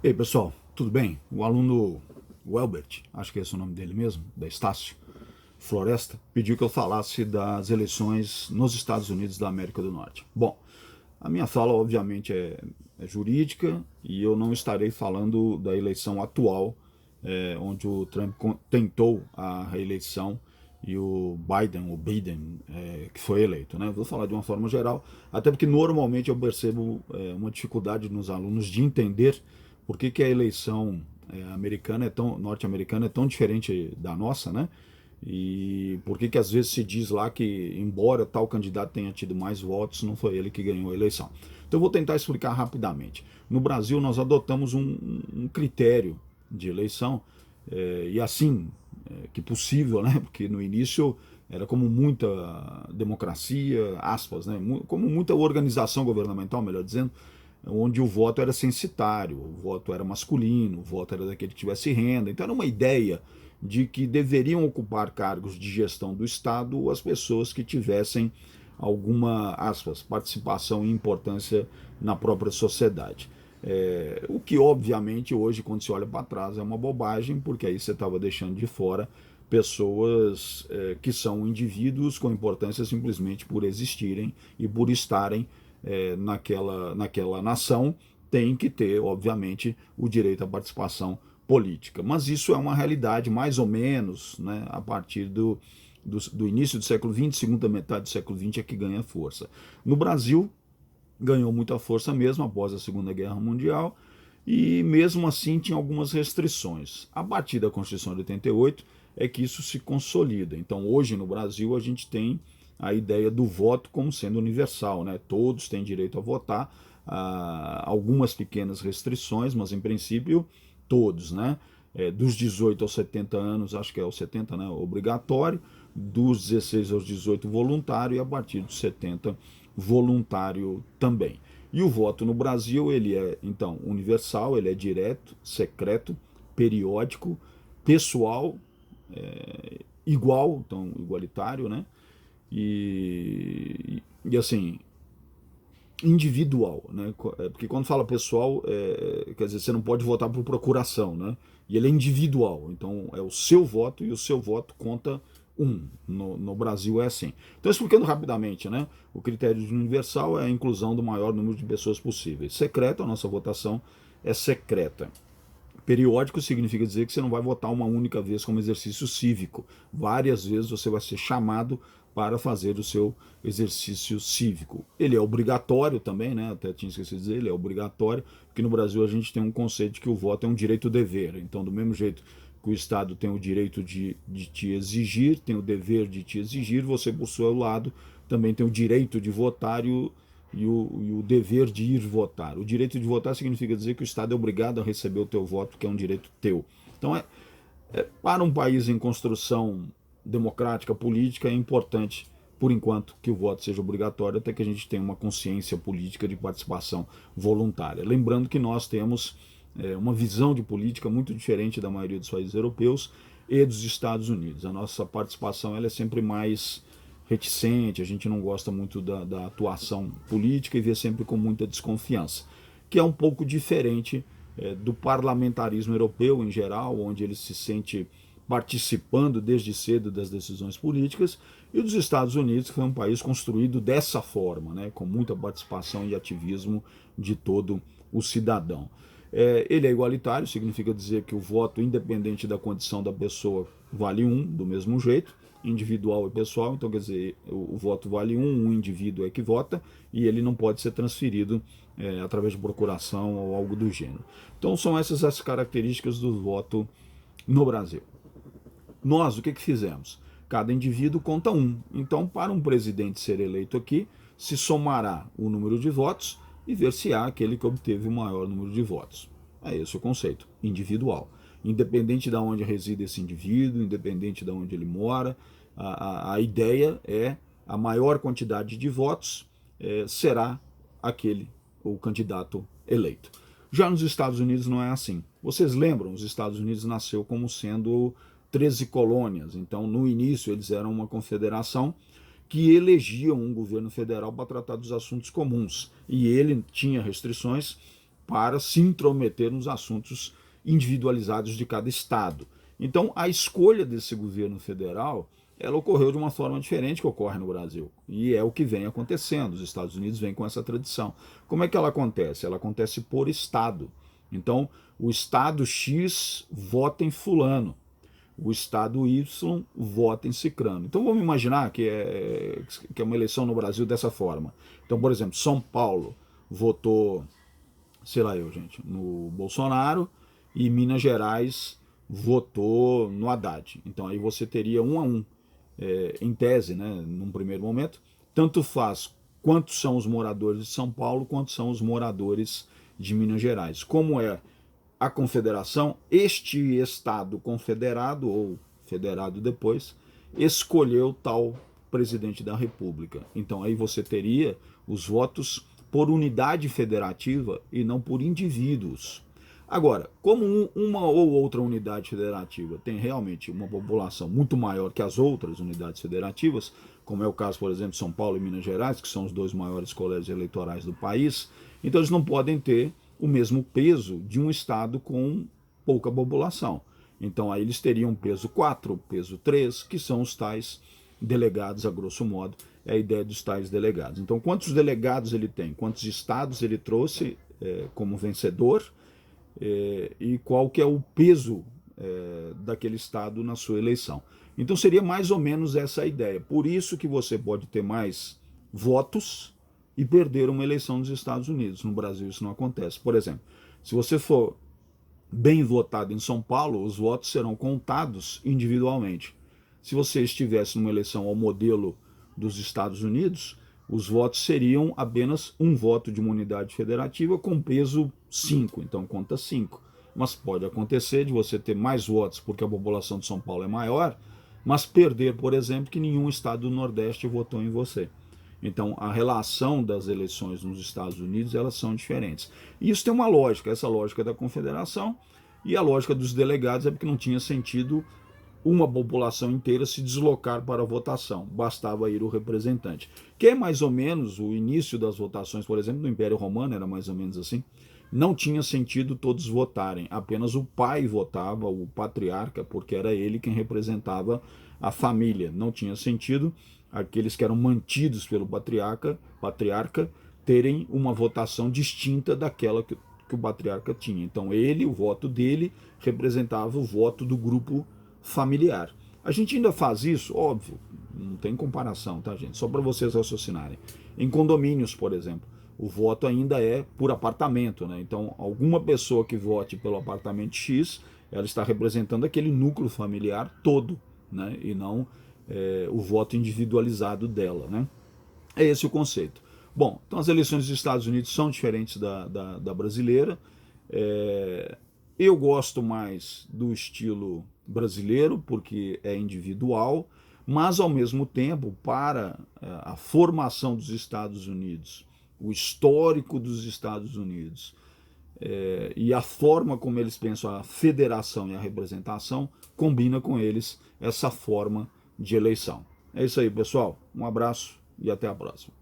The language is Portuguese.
Ei, pessoal, tudo bem? O aluno Welbert, acho que é esse o nome dele mesmo, da Estácio Floresta, pediu que eu falasse das eleições nos Estados Unidos da América do Norte. Bom, a minha fala, obviamente, é jurídica e eu não estarei falando da eleição atual, onde o Trump tentou a reeleição e o Biden, que foi eleito. Né? Vou falar de uma forma geral, até porque normalmente eu percebo uma dificuldade nos alunos de entender por que a eleição americana norte-americana é tão diferente da nossa, né? E por que às vezes se diz lá que, embora tal candidato tenha tido mais votos, não foi ele que ganhou a eleição. Então eu vou tentar explicar rapidamente. No Brasil, nós adotamos um critério de eleição, e assim que possível, né? Porque no início era como muita democracia, aspas, né? Como muita organização governamental, melhor dizendo, onde o voto era censitário, o voto era masculino, o voto era daquele que tivesse renda. Então era uma ideia de que deveriam ocupar cargos de gestão do Estado as pessoas que tivessem alguma, aspas, participação e importância na própria sociedade. O que, obviamente, hoje, quando se olha para trás, é uma bobagem, porque aí você estava deixando de fora pessoas que são indivíduos com importância simplesmente por existirem e por estarem naquela nação, tem que ter, obviamente, o direito à participação política. Mas isso é uma realidade, mais ou menos, né, a partir do início do século XX, segunda metade do século XX é que ganha força. No Brasil, ganhou muita força mesmo após a Segunda Guerra Mundial, e mesmo assim tinha algumas restrições. A partir da Constituição de 88 é que isso se consolida. Então hoje no Brasil a gente tem a ideia do voto como sendo universal, né? Todos têm direito a votar, algumas pequenas restrições, mas em princípio todos, né? Dos 18 aos 70 anos, acho que é os 70, né? Obrigatório, dos 16 aos 18 voluntário e a partir dos 70 voluntário também. E o voto no Brasil, ele é, então, universal, ele é direto, secreto, periódico, pessoal, igual, então, igualitário, né? E assim, individual, né? Porque quando fala pessoal, quer dizer, você não pode votar por procuração, né? E ele é individual, então é o seu voto e o seu voto conta um. No Brasil é assim. Então, explicando rapidamente, né? O critério de universal é a inclusão do maior número de pessoas possíveis. Secreto, a nossa votação é secreta. Periódico significa dizer que você não vai votar uma única vez como exercício cívico. Várias vezes você vai ser chamado para fazer o seu exercício cívico. Ele é obrigatório também, né? Até tinha esquecido de dizer, ele é obrigatório, porque no Brasil a gente tem um conceito de que o voto é um direito-dever. Então, do mesmo jeito que o Estado tem o direito de te exigir, tem o dever de te exigir, você, por seu lado, também tem o direito de votar e o dever de ir votar. O direito de votar significa dizer que o Estado é obrigado a receber o teu voto, que é um direito teu. Então, para um país em construção democrática, política, é importante, por enquanto, que o voto seja obrigatório, até que a gente tenha uma consciência política de participação voluntária. Lembrando que nós temos uma visão de política muito diferente da maioria dos países europeus e dos Estados Unidos. A nossa participação ela é sempre mais reticente, a gente não gosta muito da atuação política e vê sempre com muita desconfiança, que é um pouco diferente do parlamentarismo europeu em geral, onde ele se sente participando desde cedo das decisões políticas, e dos Estados Unidos, que foi um país construído dessa forma, né, com muita participação e ativismo de todo o cidadão. Ele é igualitário, significa dizer que o voto, independente da condição da pessoa, vale um, do mesmo jeito, individual e pessoal, então quer dizer, o voto vale um indivíduo é que vota, e ele não pode ser transferido através de procuração ou algo do gênero. Então são essas as características do voto no Brasil. Nós, o que fizemos? Cada indivíduo conta um. Então, para um presidente ser eleito aqui, se somará o número de votos e ver se há aquele que obteve o maior número de votos. É esse o conceito, individual. Independente de onde reside esse indivíduo, independente de onde ele mora, a ideia é a maior quantidade de votos será aquele, o candidato eleito. Já nos Estados Unidos não é assim. Vocês lembram, os Estados Unidos nasceu como sendo 13 colônias. Então, no início, eles eram uma confederação que elegiam um governo federal para tratar dos assuntos comuns. E ele tinha restrições para se intrometer nos assuntos individualizados de cada estado. Então, a escolha desse governo federal, ela ocorreu de uma forma diferente que ocorre no Brasil. E é o que vem acontecendo. Os Estados Unidos vêm com essa tradição. Como é que ela acontece? Ela acontece por estado. Então, o estado X vota em fulano, o estado Y vota em cicrano. Então vamos imaginar que é uma eleição no Brasil dessa forma. Então, por exemplo, São Paulo votou, sei lá eu, gente, no Bolsonaro, e Minas Gerais votou no Haddad. Então aí você teria 1 a 1, em tese, né, num primeiro momento. Tanto faz quantos são os moradores de São Paulo, quanto são os moradores de Minas Gerais. Como é a confederação, este estado confederado, ou federado depois, escolheu tal presidente da república. Então aí você teria os votos por unidade federativa e não por indivíduos. Agora, como uma ou outra unidade federativa tem realmente uma população muito maior que as outras unidades federativas, como é o caso, por exemplo, de São Paulo e Minas Gerais, que são os 2 maiores colégios eleitorais do país, então eles não podem ter o mesmo peso de um estado com pouca população. Então aí eles teriam peso 4, peso 3, que são os tais delegados, a grosso modo, é a ideia dos tais delegados. Então quantos delegados ele tem, quantos estados ele trouxe como vencedor, e qual que é o peso daquele estado na sua eleição. Então seria mais ou menos essa a ideia. Por isso que você pode ter mais votos e perder uma eleição nos Estados Unidos. No Brasil isso não acontece. Por exemplo, se você for bem votado em São Paulo, os votos serão contados individualmente. Se você estivesse numa eleição ao modelo dos Estados Unidos, os votos seriam apenas um voto de uma unidade federativa com peso 5, então conta 5. Mas pode acontecer de você ter mais votos porque a população de São Paulo é maior, mas perder, por exemplo, que nenhum estado do Nordeste votou em você. Então, a relação das eleições nos Estados Unidos, elas são diferentes. E isso tem uma lógica, essa lógica da confederação, e a lógica dos delegados é porque não tinha sentido uma população inteira se deslocar para a votação, bastava ir o representante. Que é mais ou menos o início das votações, por exemplo, no Império Romano, era mais ou menos assim. Não tinha sentido todos votarem, apenas o pai votava, o patriarca, porque era ele quem representava a família. Não tinha sentido aqueles que eram mantidos pelo patriarca terem uma votação distinta daquela que o patriarca tinha. Então ele, o voto dele, representava o voto do grupo familiar. A gente ainda faz isso, óbvio, não tem comparação, tá, gente? Só para vocês raciocinarem. Em condomínios, por exemplo, o voto ainda é por apartamento, né? Então, alguma pessoa que vote pelo apartamento X, ela está representando aquele núcleo familiar todo, né? E não o voto individualizado dela, né? É esse o conceito. Bom, então as eleições dos Estados Unidos são diferentes da brasileira. Eu gosto mais do estilo brasileiro, porque é individual, mas ao mesmo tempo, para a formação dos Estados Unidos, o histórico dos Estados Unidos, e a forma como eles pensam a federação e a representação, combina com eles essa forma de eleição. É isso aí, pessoal. Um abraço e até a próxima.